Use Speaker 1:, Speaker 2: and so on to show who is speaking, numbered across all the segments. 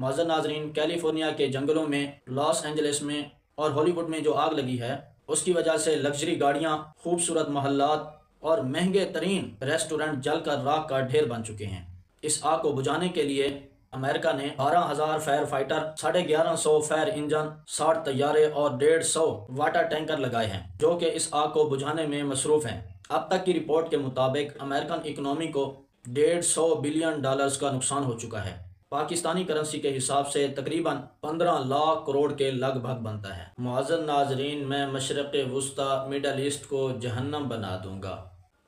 Speaker 1: معزز ناظرین، کیلیفورنیا کے جنگلوں میں، لاس اینجلس میں اور ہالی ووڈ میں جو آگ لگی ہے، اس کی وجہ سے لگژری گاڑیاں، خوبصورت محلات اور مہنگے ترین ریسٹورنٹ جل کر راکھ کا ڈھیر بن چکے ہیں۔ اس آگ کو بجھانے کے لیے امریکہ نے 12,000 فائر فائٹر، 1150 فائر انجن، 60 طیارے اور 150 واٹر ٹینکر لگائے ہیں، جو کہ اس آگ کو بجھانے میں مصروف ہیں۔ اب تک کی رپورٹ کے مطابق امریکن اکنامی کو $150 بلین کا نقصان ہو چکا ہے۔ پاکستانی کرنسی کے حساب سے تقریباً 15 لاکھ کروڑ کے لگ بھگ بنتا ہے۔ معزز ناظرین، میں مشرق وسطی مڈل ایسٹ کو جہنم بنا دوں گا۔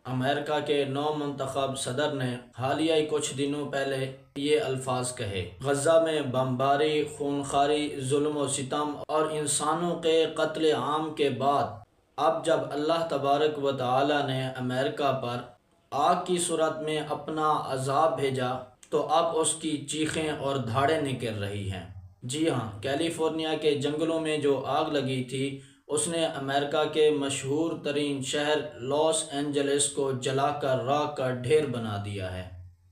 Speaker 1: امریکہ کے نو منتخب صدر نے حالیہ کچھ دنوں پہلے یہ الفاظ کہے۔ غزہ میں بمباری، خونخواری، ظلم و ستم اور انسانوں کے قتل عام کے بعد اب جب اللہ تبارک و تعالی نے امریکہ پر آگ کی صورت میں اپنا عذاب بھیجا تو اب اس کی چیخیں اور دھاڑیں نکل رہی ہیں۔ جی ہاں، کیلیفورنیا کے جنگلوں میں جو آگ لگی تھی، اس نے امریکہ کے مشہور ترین شہر لاس اینجلس کو جلا کر راکھ کا ڈھیر بنا دیا ہے۔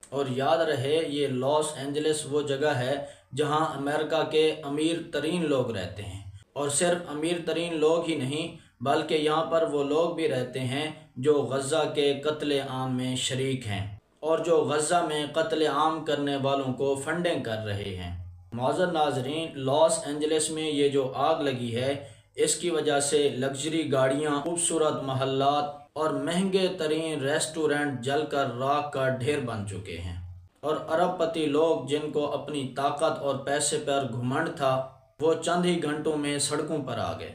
Speaker 1: اور یاد رہے، یہ لاس اینجلس وہ جگہ ہے جہاں امریکہ کے امیر ترین لوگ رہتے ہیں، اور صرف امیر ترین لوگ ہی نہیں بلکہ یہاں پر وہ لوگ بھی رہتے ہیں جو غزہ کے قتل عام میں شریک ہیں اور جو غزہ میں قتل عام کرنے والوں کو فنڈنگ کر رہے ہیں۔ معزز ناظرین، لاس اینجلس میں یہ جو آگ لگی ہے، اس کی وجہ سے لگژری گاڑیاں، خوبصورت محلات اور مہنگے ترین ریسٹورنٹ جل کر راکھ کا ڈھیر بن چکے ہیں، اور ارب پتی لوگ جن کو اپنی طاقت اور پیسے پر گھمنڈ تھا، وہ چند ہی گھنٹوں میں سڑکوں پر آ گئے۔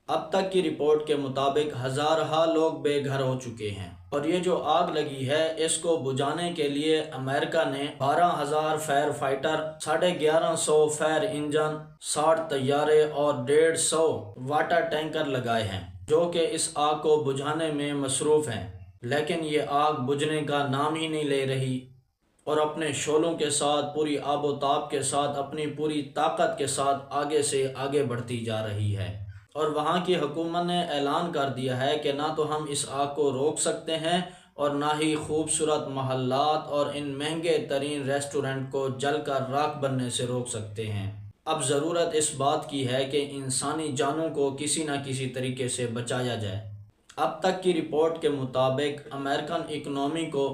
Speaker 1: اب تک کی رپورٹ کے مطابق ہزارہ لوگ بے گھر ہو چکے ہیں، اور یہ جو آگ لگی ہے، اس کو بجھانے کے لیے امریکہ نے 12,000 فائر فائٹر، 1150 فائر انجن، 60 طیارے اور 150 واٹر ٹینکر لگائے ہیں، جو کہ اس آگ کو بجھانے میں مصروف ہیں۔ لیکن یہ آگ بجھنے کا نام ہی نہیں لے رہی، اور اپنے شعلوں کے ساتھ، پوری آب و تاب کے ساتھ، اپنی پوری طاقت کے ساتھ آگے سے آگے بڑھتی جا رہی ہے۔ اور وہاں کی حکومت نے اعلان کر دیا ہے کہ نہ تو ہم اس آگ کو روک سکتے ہیں اور نہ ہی خوبصورت محلات اور ان مہنگے ترین ریسٹورنٹ کو جل کر راکھ بننے سے روک سکتے ہیں۔ اب ضرورت اس بات کی ہے کہ انسانی جانوں کو کسی نہ کسی طریقے سے بچایا جائے۔ اب تک کی رپورٹ کے مطابق امریکن اکنامی کو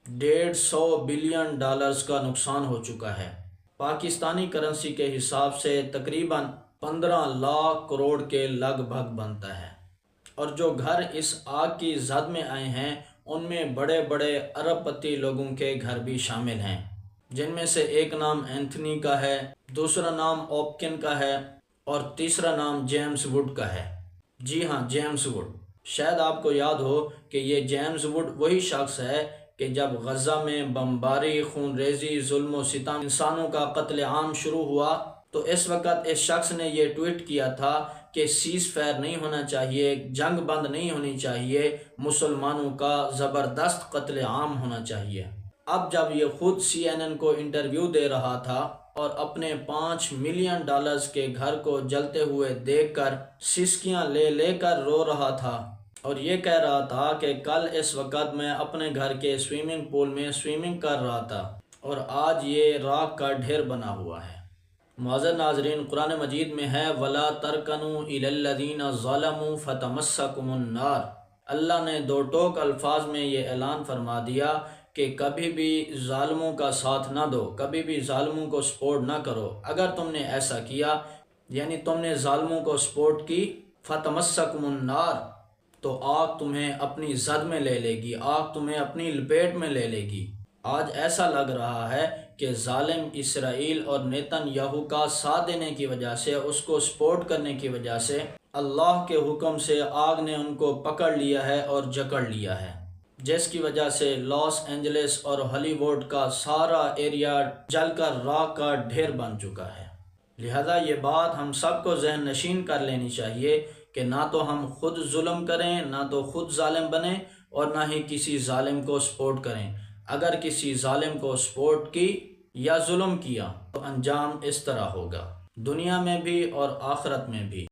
Speaker 1: $150 بلین کا نقصان ہو چکا ہے۔ پاکستانی کرنسی کے حساب سے تقریباً 15 لاکھ کروڑ کے لگ بھگ بنتا ہے، اور جو گھر اس آگ کی زد میں آئے ہیں، ان میں بڑے بڑے ارب پتی لوگوں کے گھر بھی شامل ہیں، جن میں سے ایک نام اینتھنی کا ہے، دوسرا نام اوپکن کا ہے، اور تیسرا نام جیمز ووڈ کا ہے۔ جی ہاں، جیمز ووڈ۔ شاید آپ کو یاد ہو کہ یہ جیمز ووڈ وہی شخص ہے کہ جب غزہ میں بمباری، خون ریزی، ظلم و ستم، انسانوں کا قتل عام شروع ہوا تو اس وقت اس شخص نے یہ ٹویٹ کیا تھا کہ سیز فائر نہیں ہونا چاہیے، جنگ بند نہیں ہونی چاہیے، مسلمانوں کا زبردست قتل عام ہونا چاہیے۔ اب جب یہ خود CNN کو انٹرویو دے رہا تھا اور اپنے $5 ملین کے گھر کو جلتے ہوئے دیکھ کر سسکیاں لے لے کر رو رہا تھا، اور یہ کہہ رہا تھا کہ کل اس وقت میں اپنے گھر کے سوئمنگ پول میں سوئمنگ کر رہا تھا، اور آج یہ راکھ کا ڈھیر بنا ہوا ہے۔ معزز ناظرین، قرآن مجید میں ہے وَلَا تَرْكَنُوا إِلَى الَّذِينَ ظَلَمُوا فَتَمَسَّكُمُ النَّارُ۔ اللہ نے دو ٹوک الفاظ میں یہ اعلان فرما دیا کہ کبھی بھی ظالموں کا ساتھ نہ دو، کبھی بھی ظالموں کو سپورٹ نہ کرو۔ اگر تم نے ایسا کیا، یعنی تم نے ظالموں کو سپورٹ کی، فَتَمَسَّكُمُ النَّارُ، تو آگ تمہیں اپنی زد میں لے لے گی، آگ تمہیں اپنی لپیٹ میں لے لے گی۔ آج ایسا لگ رہا ہے کہ ظالم اسرائیل اور نیتن یاہو کا ساتھ دینے کی وجہ سے، اس کو سپورٹ کرنے کی وجہ سے، اللہ کے حکم سے آگ نے ان کو پکڑ لیا ہے اور جکڑ لیا ہے، جس کی وجہ سے لاس اینجلس اور ہالی ووڈ کا سارا ایریا جل کر راکھ کا ڈھیر بن چکا ہے۔ لہذا یہ بات ہم سب کو ذہن نشین کر لینی چاہیے کہ نہ تو ہم خود ظلم کریں، نہ تو خود ظالم بنیں، اور نہ ہی کسی ظالم کو سپورٹ کریں۔ اگر کسی ظالم کو سپورٹ کی یا ظلم کیا تو انجام اس طرح ہوگا، دنیا میں بھی اور آخرت میں بھی۔